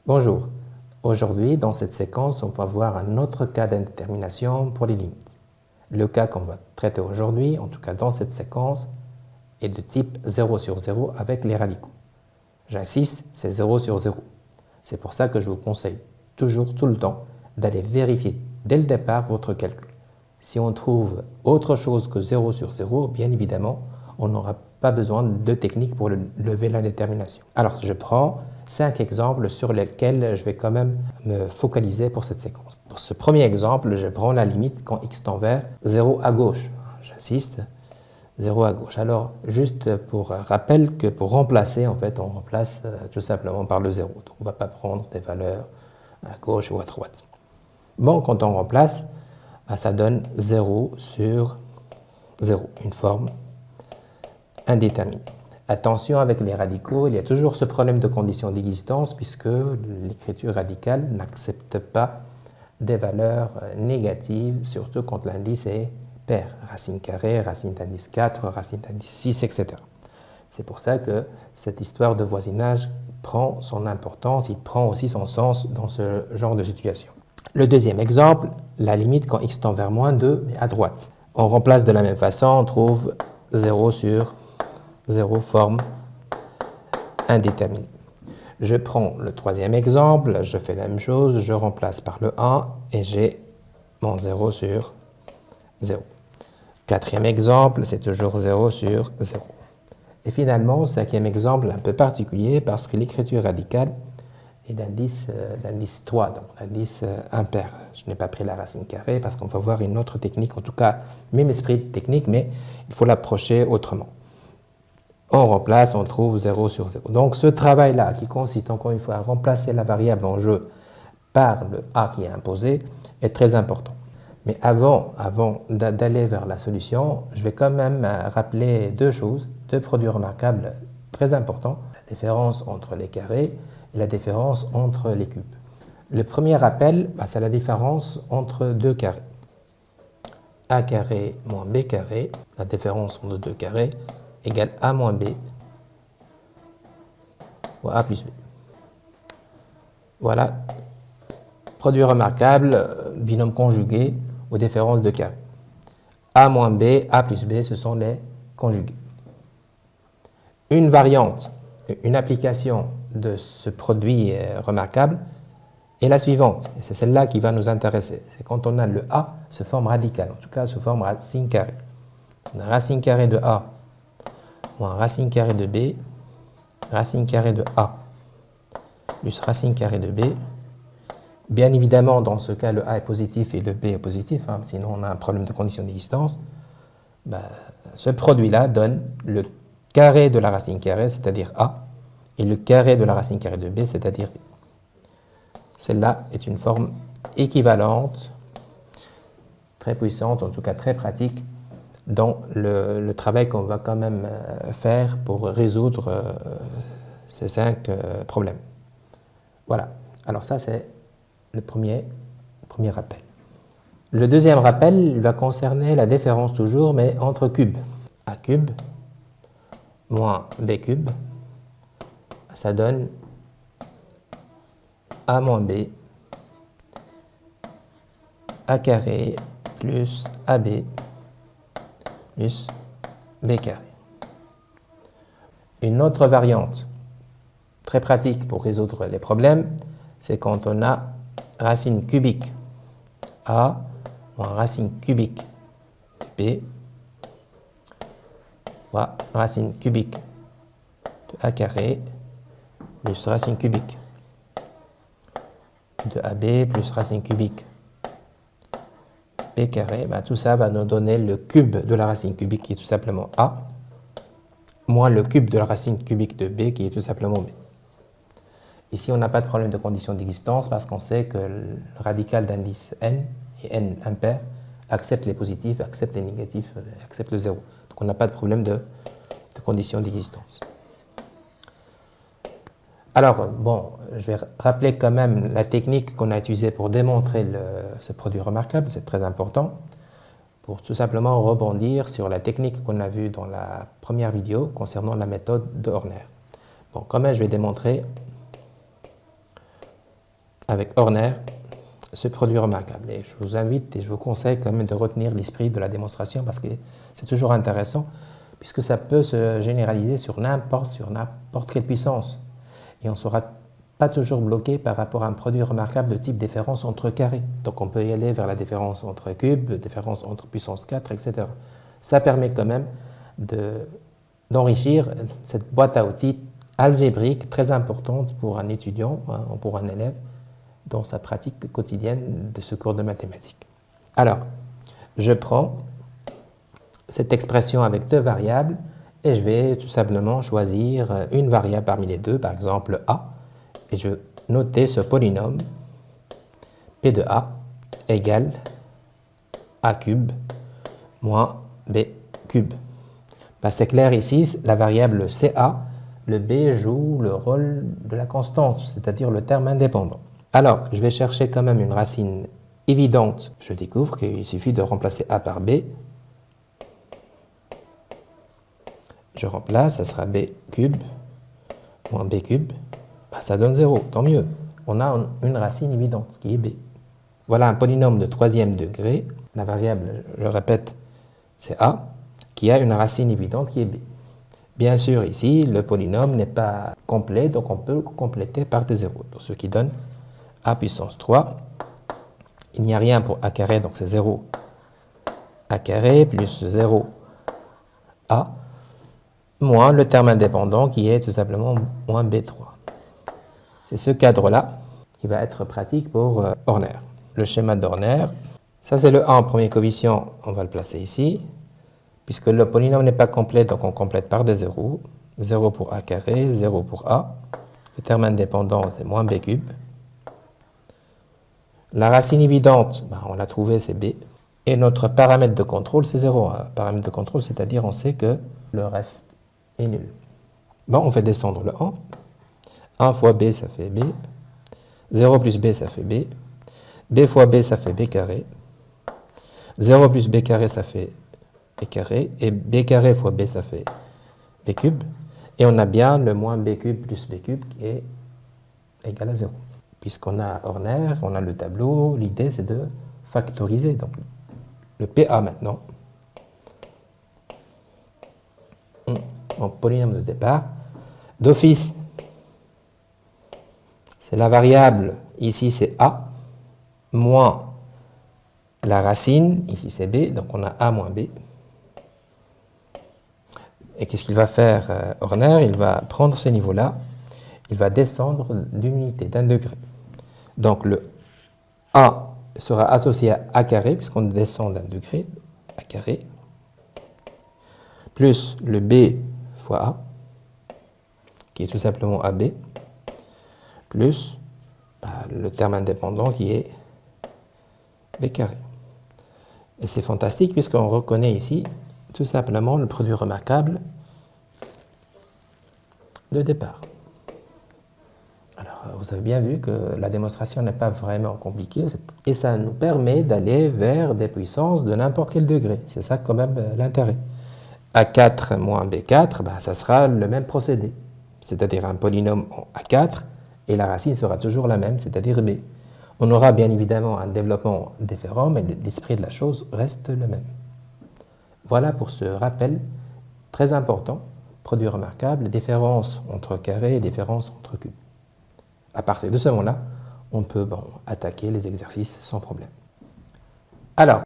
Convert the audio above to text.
Bonjour, aujourd'hui dans cette séquence on va voir un autre cas d'indétermination pour les limites. Le cas qu'on va traiter aujourd'hui, en tout cas dans cette séquence, est de type 0 sur 0 avec les radicaux. J'insiste, c'est 0 sur 0. C'est pour ça que je vous conseille toujours, tout le temps, d'aller vérifier dès le départ votre calcul. Si on trouve autre chose que 0 sur 0, bien évidemment, on n'aura pas besoin de technique pour lever l'indétermination. Alors, je prends 5 exemples sur lesquels je vais quand même me focaliser pour cette séquence. Pour ce premier exemple, je prends la limite quand x tend vers 0 à gauche. J'insiste, 0 à gauche. Alors, juste pour rappel que pour remplacer, en fait, on remplace tout simplement par le 0. Donc, on ne va pas prendre des valeurs à gauche ou à droite. Bon, quand on remplace, ça donne 0 sur 0, une forme indéterminée. Attention avec les radicaux, il y a toujours ce problème de condition d'existence puisque l'écriture radicale n'accepte pas des valeurs négatives, surtout quand l'indice est pair, racine carrée, racine d'indice 4, racine d'indice 6, etc. C'est pour ça que cette histoire de voisinage prend son importance, il prend aussi son sens dans ce genre de situation. Le deuxième exemple, la limite quand x tend vers moins 2, mais à droite. On remplace de la même façon, on trouve 0 sur 0 forme indéterminée. Je prends le troisième exemple, je fais la même chose, je remplace par le 1 et j'ai mon 0 sur 0. Quatrième exemple, c'est toujours 0 sur 0. Et finalement, cinquième exemple un peu particulier parce que l'écriture radicale est d'indice 3, donc d'indice impair. Je n'ai pas pris la racine carrée parce qu'on va voir une autre technique, en tout cas, même esprit de technique, mais il faut l'approcher autrement. On remplace, on trouve 0 sur 0. Donc ce travail-là, qui consiste encore une fois à remplacer la variable en jeu par le a qui est imposé, est très important. Mais avant d'aller vers la solution, je vais quand même rappeler deux choses, deux produits remarquables très importants, la différence entre les carrés et la différence entre les cubes. Le premier rappel, c'est la différence entre deux carrés. A carré moins B carré, la différence entre deux carrés, égale A moins B, ou A plus B. Voilà, produit remarquable, binôme conjugué aux différences de carrés. A moins B, A plus B, ce sont les conjugués. Une variante, une application de ce produit remarquable est la suivante, et c'est celle-là qui va nous intéresser. C'est quand on a le A sous forme radicale, en tout cas sous forme racine carrée. On a racine carrée de A moins racine carrée de B, racine carrée de A plus racine carrée de B. Bien évidemment, dans ce cas, le A est positif et le B est positif, sinon on a un problème de condition d'existence. Ce produit-là donne le carré de la racine carrée, c'est-à-dire A, et le carré de la racine carrée de B, c'est-à-dire B. Celle-là est une forme équivalente, très puissante, en tout cas très pratique, dans le travail qu'on va quand même faire pour résoudre ces 5 problèmes. Voilà, alors ça c'est le premier rappel. Le deuxième rappel va concerner la différence toujours, mais entre cubes. A cube moins B cube, ça donne A moins B, A carré plus AB plus B carré. Une autre variante très pratique pour résoudre les problèmes, c'est quand on a racine cubique A moins racine cubique de B fois racine cubique de A carré plus racine cubique de AB plus racine cubique B carré. Tout ça va nous donner le cube de la racine cubique qui est tout simplement A moins le cube de la racine cubique de B qui est tout simplement B. Ici, on n'a pas de problème de condition d'existence parce qu'on sait que le radical d'indice n et n impair accepte les positifs, accepte les négatifs, accepte le 0. Donc on n'a pas de problème de condition d'existence. Alors, bon, je vais rappeler quand même la technique qu'on a utilisée pour démontrer ce produit remarquable, c'est très important, pour tout simplement rebondir sur la technique qu'on a vue dans la première vidéo concernant la méthode de Horner. Bon, quand même, je vais démontrer avec Horner ce produit remarquable. Et je vous invite et je vous conseille quand même de retenir l'esprit de la démonstration parce que c'est toujours intéressant puisque ça peut se généraliser sur n'importe quelle puissance. Et on ne sera pas toujours bloqué par rapport à un produit remarquable de type différence entre carrés. Donc on peut y aller vers la différence entre cubes, différence entre puissance 4, etc. Ça permet quand même d'enrichir cette boîte à outils algébrique très importante pour un étudiant ou pour un élève dans sa pratique quotidienne de ce cours de mathématiques. Alors, je prends cette expression avec deux variables et je vais tout simplement choisir une variable parmi les deux, par exemple a, et je vais noter ce polynôme p de a égale a cube moins b cube. Ben, c'est clair ici, la variable ca, le b joue le rôle de la constante, c'est-à-dire le terme indépendant. Alors, je vais chercher quand même une racine évidente. Je découvre qu'il suffit de remplacer a par b. Je remplace, ça sera b cube moins b cube. Ben, ça donne 0, tant mieux. On a une racine évidente qui est b. Voilà un polynôme de troisième degré. La variable, je répète, c'est a, qui a une racine évidente qui est b. Bien sûr, ici, le polynôme n'est pas complet, donc on peut le compléter par des zéros, ce qui donne a puissance 3. Il n'y a rien pour a carré, donc c'est 0 a carré plus 0 a, moins le terme indépendant qui est tout simplement moins b3. C'est ce cadre-là qui va être pratique pour Horner. Le schéma d'Horner, ça c'est le a en premier coefficient, on va le placer ici. Puisque le polynôme n'est pas complet, donc on complète par des zéros. 0 pour a carré, 0 pour a. Le terme indépendant, c'est moins b cube. La racine évidente, ben, on l'a trouvé, c'est b. Et notre paramètre de contrôle, c'est 0. Paramètre de contrôle, c'est-à-dire on sait que le reste est nul. Bon, on fait descendre le 1. 1 fois b, ça fait b. 0 plus b, ça fait b. b fois b, ça fait b carré. 0 plus b carré, ça fait b carré, et b carré fois b, ça fait b cube. Et on a bien le moins b cube plus b cube qui est égal à 0. Puisqu'on a Horner, on a le tableau, l'idée c'est de factoriser. Donc le PA maintenant, en polynôme de départ, d'office, c'est la variable, ici c'est a, moins la racine, ici c'est b, donc on a a moins b. Et qu'est-ce qu'il va faire Horner? Il va prendre ce niveau-là, il va descendre d'une unité, d'un degré. Donc le a sera associé à a carré, puisqu'on descend d'un degré, a carré, plus le b fois a, qui est tout simplement ab, plus le terme indépendant qui est b carré. Et c'est fantastique puisqu'on reconnaît ici tout simplement le produit remarquable de départ. Alors, vous avez bien vu que la démonstration n'est pas vraiment compliquée et ça nous permet d'aller vers des puissances de n'importe quel degré. C'est ça quand même l'intérêt. A4 moins B4, ça sera le même procédé, c'est-à-dire un polynôme en A4 et la racine sera toujours la même, c'est-à-dire B. On aura bien évidemment un développement différent, mais l'esprit de la chose reste le même. Voilà pour ce rappel très important, produit remarquable, différence entre carré et différence entre cube. À partir de ce moment-là, on peut attaquer les exercices sans problème. Alors,